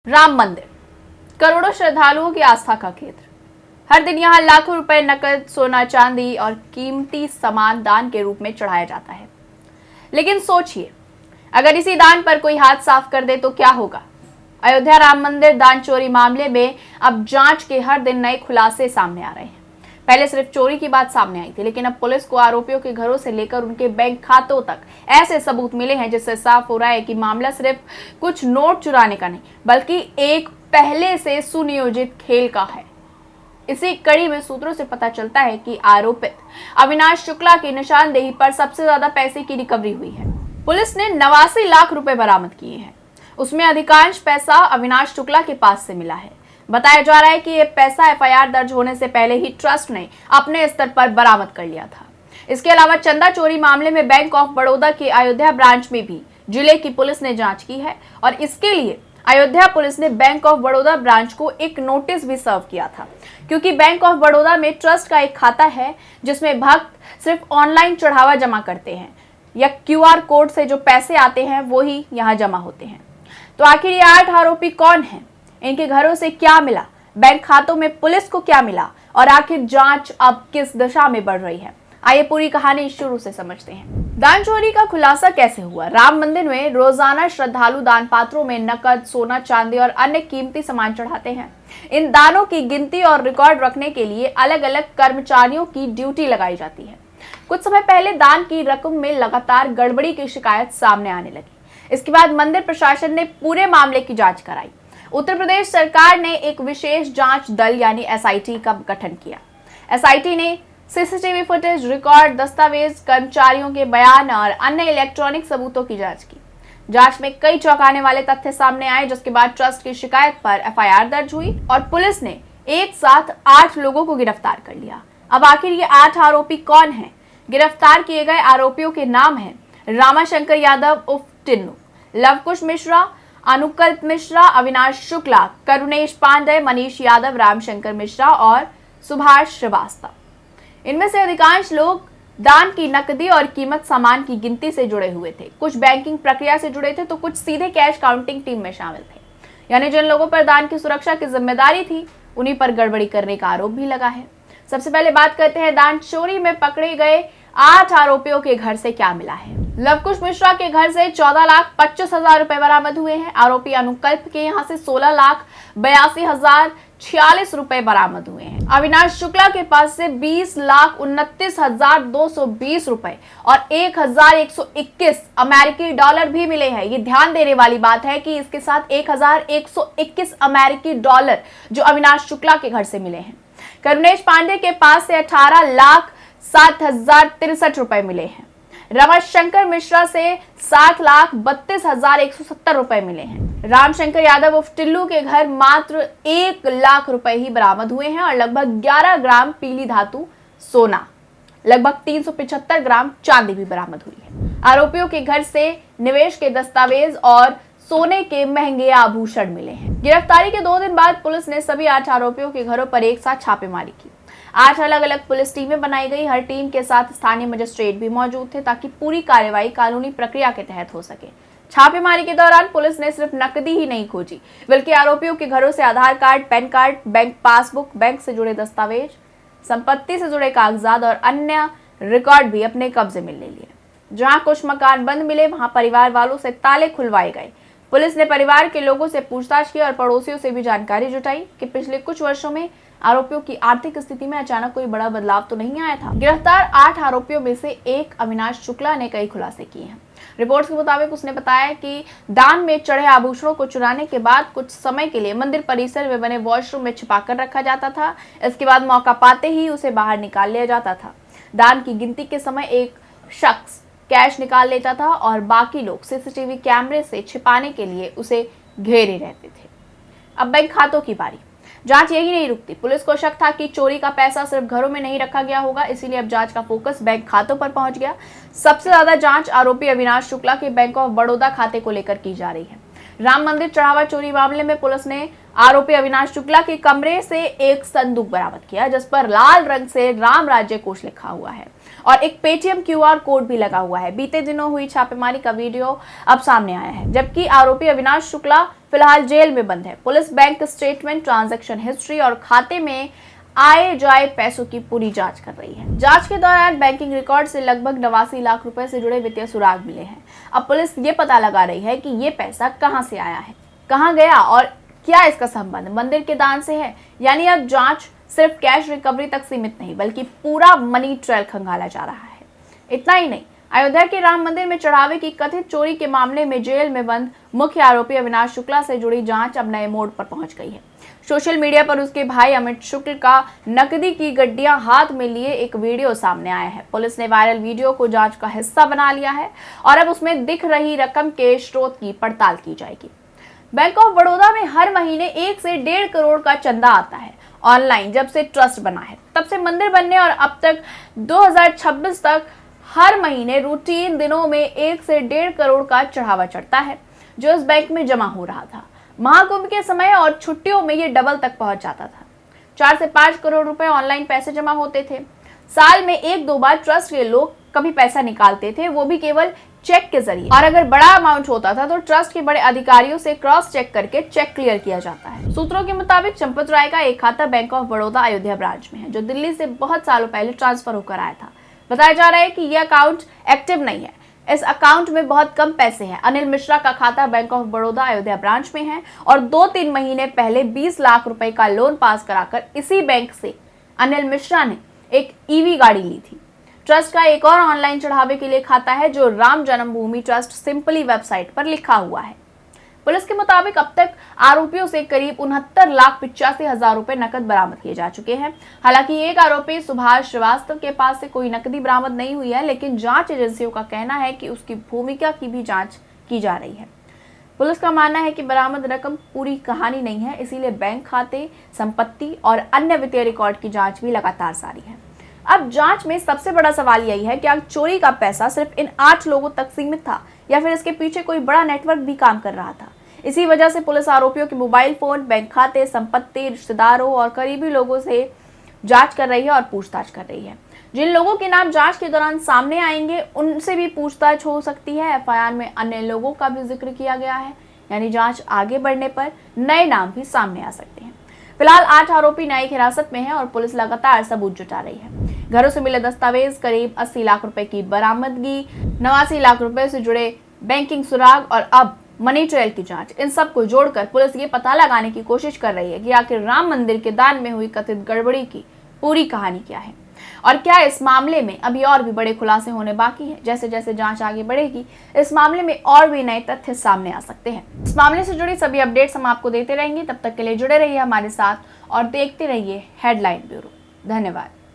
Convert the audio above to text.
राम मंदिर करोड़ों श्रद्धालुओं की आस्था का केंद्र। हर दिन यहाँ लाखों रुपए नकद, सोना, चांदी और कीमती सामान दान के रूप में चढ़ाया जाता है। लेकिन सोचिए, अगर इसी दान पर कोई हाथ साफ कर दे तो क्या होगा। अयोध्या राम मंदिर दान चोरी मामले में अब जांच के हर दिन नए खुलासे सामने आ रहे हैं। पहले सिर्फ चोरी की बात सामने आई थी, लेकिन अब पुलिस को आरोपियों के घरों से लेकर उनके बैंक खातों तक ऐसे सबूत मिले हैं जिससे साफ हो रहा है कि मामला सिर्फ कुछ नोट चुराने का नहीं, बल्कि एक पहले से सुनियोजित खेल का है। इसी कड़ी में सूत्रों से पता चलता है कि आरोपित अविनाश शुक्ला की निशानदेही पर सबसे ज्यादा पैसे की रिकवरी हुई है। पुलिस ने 89 लाख रुपए बरामद किए हैं। उसमें अधिकांश पैसा अविनाश शुक्ला के पास से मिला है। बताया जा रहा है कि ये पैसा एफआईआर दर्ज होने से पहले ही ट्रस्ट ने अपने स्तर पर बरामद कर लिया था। इसके अलावा चंदा चोरी मामले में बैंक ऑफ बड़ौदा के अयोध्या ब्रांच में भी जिले की पुलिस ने जांच की है और इसके लिए अयोध्या पुलिस ने बैंक ऑफ बड़ौदा ब्रांच को एक नोटिस भी सर्व किया था, क्योंकि बैंक ऑफ बड़ौदा में ट्रस्ट का एक खाता है जिसमें भक्त सिर्फ ऑनलाइन चढ़ावा जमा करते हैं या क्यूआर कोड से जो पैसे आते हैं वो ही यहाँ जमा होते हैं। तो आखिर ये 8 आरोपी कौन हैं? इनके घरों से क्या मिला, बैंक खातों में पुलिस को क्या मिला और आखिर जांच अब किस दिशा में बढ़ रही है? आइए पूरी कहानी शुरू से समझते हैं। दान चोरी का खुलासा कैसे हुआ? राम मंदिर में रोजाना श्रद्धालु दान पात्रों में नकद, सोना, चांदी और अन्य कीमती सामान चढ़ाते हैं। इन दानों की गिनती और रिकॉर्ड रखने के लिए अलग अलग कर्मचारियों की ड्यूटी लगाई जाती है। कुछ समय पहले दान की रकम में लगातार गड़बड़ी की शिकायत सामने आने लगी। इसके बाद मंदिर प्रशासन ने पूरे मामले की जांच कराई। उत्तर प्रदेश सरकार ने एक विशेष जांच दल यानी एसआईटी का गठन किया। एसआईटी ने सीसीटीवी फुटेज, रिकॉर्ड, दस्तावेज, कर्मचारियों के बयान और अन्य इलेक्ट्रॉनिक सबूतों की जांच की। जांच में कई चौंकाने वाले तथ्य सामने आए, जिसके बाद ट्रस्ट की शिकायत पर एफआईआर दर्ज हुई और पुलिस ने एक साथ 8 लोगों को गिरफ्तार कर लिया। अब आखिर ये 8 आरोपी कौन हैं? गिरफ्तार किए गए आरोपियों के नाम हैं रामाशंकर यादव उर्फ टिन्नू, लवकुश मिश्रा, अनुकल्प मिश्रा, अविनाश शुक्ला, करुणेश पांडे, मनीष यादव, रामशंकर मिश्रा और सुभाष श्रीवास्तव। इनमें से अधिकांश लोग दान की नकदी और कीमत सामान की गिनती से जुड़े हुए थे। कुछ बैंकिंग प्रक्रिया से जुड़े थे तो कुछ सीधे कैश काउंटिंग टीम में शामिल थे। यानी जिन लोगों पर दान की सुरक्षा की जिम्मेदारी थी, उन्हीं पर गड़बड़ी करने का आरोप भी लगा है। सबसे पहले बात करते हैं दान चोरी में पकड़े गए 8 आरोपियों के घर से क्या मिला है। लवकुश मिश्रा के घर से 14,25,000 रुपए बरामद हुए हैं। आरोपी अनुकल्प के यहाँ से 16,82,046 रुपए बरामद हुए हैं। अविनाश शुक्ला के पास से 20,29,220 रुपए और 1,121 अमेरिकी डॉलर भी मिले हैं। ये ध्यान देने वाली बात है कि इसके साथ 1,121 अमेरिकी डॉलर जो अविनाश शुक्ला के घर से मिले हैं। करुणेश पांडे के पास से 18,07,063 रुपए मिले हैं। रामशंकर मिश्रा से 7,32,170 रुपए मिले हैं। रामशंकर यादव उर्फ टिल्लू के घर मात्र 1 लाख रुपए ही बरामद हुए हैं और लगभग 11 ग्राम पीली धातु सोना, लगभग 375 ग्राम चांदी भी बरामद हुई है। आरोपियों के घर से निवेश के दस्तावेज और सोने के महंगे आभूषण मिले हैं। गिरफ्तारी के 2 दिन बाद पुलिस ने सभी 8 आरोपियों के घरों पर एक साथ छापेमारी की। 8 अलग अलग पुलिस टीमें बनाई गई। हर टीम के साथ स्थानीय मजिस्ट्रेट भी मौजूद थे ताकि पूरी कार्रवाई कानूनी प्रक्रिया के तहत हो सके। छापेमारी के दौरान पुलिस ने सिर्फ नकदी ही नहीं खोजी, बल्कि आरोपियों के घरों से Aadhaar card, PAN card, bank passbook, bank से जुड़े दस्तावेज, संपत्ति से जुड़े कागजात और अन्य रिकॉर्ड भी अपने कब्जे में ले लिए। जहां कुछ मकान बंद मिले, वहां परिवार वालों से ताले खुलवाए गए। पुलिस ने परिवार के लोगों से पूछताछ की और पड़ोसियों से भी जानकारी जुटाई कि पिछले कुछ वर्षों में आरोपियों की आर्थिक स्थिति में अचानक कोई बड़ा बदलाव तो नहीं आया था। गिरफ्तार 8 आरोपियों में से एक अविनाश शुक्ला ने कई खुलासे किए हैं। रिपोर्ट्स के मुताबिक उसने बताया कि दान में चढ़े आभूषणों को चुराने के बाद कुछ समय के लिए मंदिर परिसर में बने वॉशरूम में छिपाकर रखा जाता था। इसके बाद मौका पाते ही उसे बाहर निकाल लिया जाता था। दान की गिनती के समय एक शख्स कैश निकाल लेता था और बाकी लोग सीसीटीवी कैमरे से छिपाने के लिए उसे घेरे रहते थे। अब बैंक खातों की बारी। जांच यही नहीं रुकती। पुलिस को शक था कि चोरी का पैसा सिर्फ घरों में नहीं रखा गया होगा, इसीलिए अब जांच का फोकस बैंक खातों पर पहुंच गया। सबसे ज्यादा जांच आरोपी अविनाश शुक्ला के बैंक ऑफ बड़ौदा खाते को लेकर की जा रही है। राम मंदिर चढ़ावा चोरी मामले में पुलिस ने आरोपी अविनाश शुक्ला के कमरे से एक संदूक बरामद किया, जिस पर लाल रंग से राम राज्य कोष लिखा हुआ है और एक पेटीएम क्यूआर कोड भी लगा हुआ है। बीते दिनों हुई छापेमारी का वीडियो अब सामने आया है, जबकि आरोपी अविनाश शुक्ला फिलहाल जेल में बंद है। Police bank statement, transaction history और खाते में आए जाए पैसों की पूरी जांच कर रही है। जांच के दौरान बैंकिंग रिकॉर्ड से लगभग 89 लाख रुपए से जुड़े वित्तीय सुराग मिले हैं। अब पुलिस ये पता लगा रही है कि ये पैसा कहां से आया है, कहां गया और क्या इसका संबंध मंदिर के दान से है। यानी अब जांच सिर्फ कैश रिकवरी तक सीमित नहीं, बल्कि पूरा मनी ट्रेल खंगाला जा रहा है। इतना ही नहीं, अयोध्या के राम मंदिर में चढ़ावे की कथित चोरी के मामले में जेल में बंद मुख्य आरोपी अविनाश शुक्ला से जुड़ी जांच अब नए मोड़ पर पहुंच गई है। सोशल मीडिया पर उसके भाई अमित शुक्ल का नकदी की गड्डियां हाथ में लिए एक वीडियो सामने आया है। पुलिस ने वायरल वीडियो को जांच का हिस्सा बना लिया है और अब उसमें दिख रही रकम के स्रोत की पड़ताल की जाएगी। बैंक ऑफ बड़ौदा में हर महीने 1 से 1.5 करोड़ का चंदा आता है। ऑनलाइन जब से ट्रस्ट बना है तब से मंदिर बनने और अब तक 2026 तक हर महीने रूटीन दिनों में 1 से 1.5 करोड़ का चढ़ावा चढ़ता है, जो इस बैंक में जमा हो रहा था। महाकुंभ के समय और छुट्टियों में ये डबल तक पहुंच जाता था। 4 से 5 करोड़ रुपए ऑनलाइन पैसे जमा होते थे। साल में 1-2 बार ट्रस्ट के लोग कभी पैसा निकालते थे, वो भी केवल चेक के जरिए। और अगर बड़ा अमाउंट होता था तो ट्रस्ट के बड़े अधिकारियों से क्रॉस चेक करके चेक क्लियर किया जाता है। सूत्रों के मुताबिक चंपत राय का एक खाता bank of Baroda Ayodhya branch में है, जो दिल्ली से बहुत सालों पहले ट्रांसफर होकर आया था। बताया जा रहा है कि यह अकाउंट एक्टिव नहीं है। इस अकाउंट में बहुत कम पैसे हैं। अनिल मिश्रा का खाता bank of Baroda Ayodhya branch में है और 2-3 महीने पहले 20 लाख रुपए का लोन पास कराकर इसी बैंक से अनिल मिश्रा ने एक ईवी गाड़ी ली थी। ट्रस्ट का एक और ऑनलाइन चढ़ावे के लिए खाता है, जो राम जन्मभूमि ट्रस्ट सिंपली वेबसाइट पर लिखा हुआ है। पुलिस के मुताबिक अब तक आरोपियों से करीब 69,85,000 रुपए नकद बरामद किए जा चुके हैं। हालांकि एक आरोपी सुभाष श्रीवास्तव के पास से कोई नकदी बरामद नहीं हुई है, लेकिन जांच एजेंसियों का कहना है कि उसकी भूमिका की भी जांच की जा रही है। पुलिस का मानना है कि बरामद रकम पूरी कहानी नहीं है, इसीलिए बैंक खाते, संपत्ति और अन्य वित्तीय रिकॉर्ड की जांच भी लगातार जारी है। अब जांच में सबसे बड़ा सवाल यही है कि क्या चोरी का पैसा सिर्फ इन 8 लोगों तक सीमित था या फिर इसके पीछे कोई बड़ा नेटवर्क भी काम कर रहा था। इसी वजह से पुलिस आरोपियों के मोबाइल फोन, बैंक खाते, संपत्ति, रिश्तेदारों और करीबी लोगों से जांच कर रही है और पूछताछ कर रही है। जिन लोगों के नाम जांच के दौरान सामने आएंगे उनसे भी पूछताछ हो सकती है। एफआईआर में अन्य लोगों का भी जिक्र किया गया है, यानी जांच आगे बढ़ने पर नए नाम भी सामने आ सकते हैं। फिलहाल 8 आरोपी न्यायिक हिरासत में हैं और पुलिस लगातार सबूत जुटा रही है। घरों से मिले दस्तावेज, करीब 80 लाख रुपए की बरामदगी, 89 लाख रुपए से जुड़े बैंकिंग सुराग और अब मनी ट्रेल की जांच, इन सब को जोड़कर पुलिस ये पता लगाने की कोशिश कर रही है कि आखिर राम मंदिर के दान में हुई कथित गड़बड़ी की पूरी कहानी क्या है और क्या इस मामले में अभी और भी बड़े खुलासे होने बाकी हैं। जैसे जैसे जांच आगे बढ़ेगी, इस मामले में और भी नए तथ्य सामने आ सकते हैं। इस मामले से जुड़ी सभी अपडेट्स हम आपको देते रहेंगे। तब तक के लिए जुड़े रहिए हमारे साथ और देखते रहिए हेडलाइन ब्यूरो। धन्यवाद।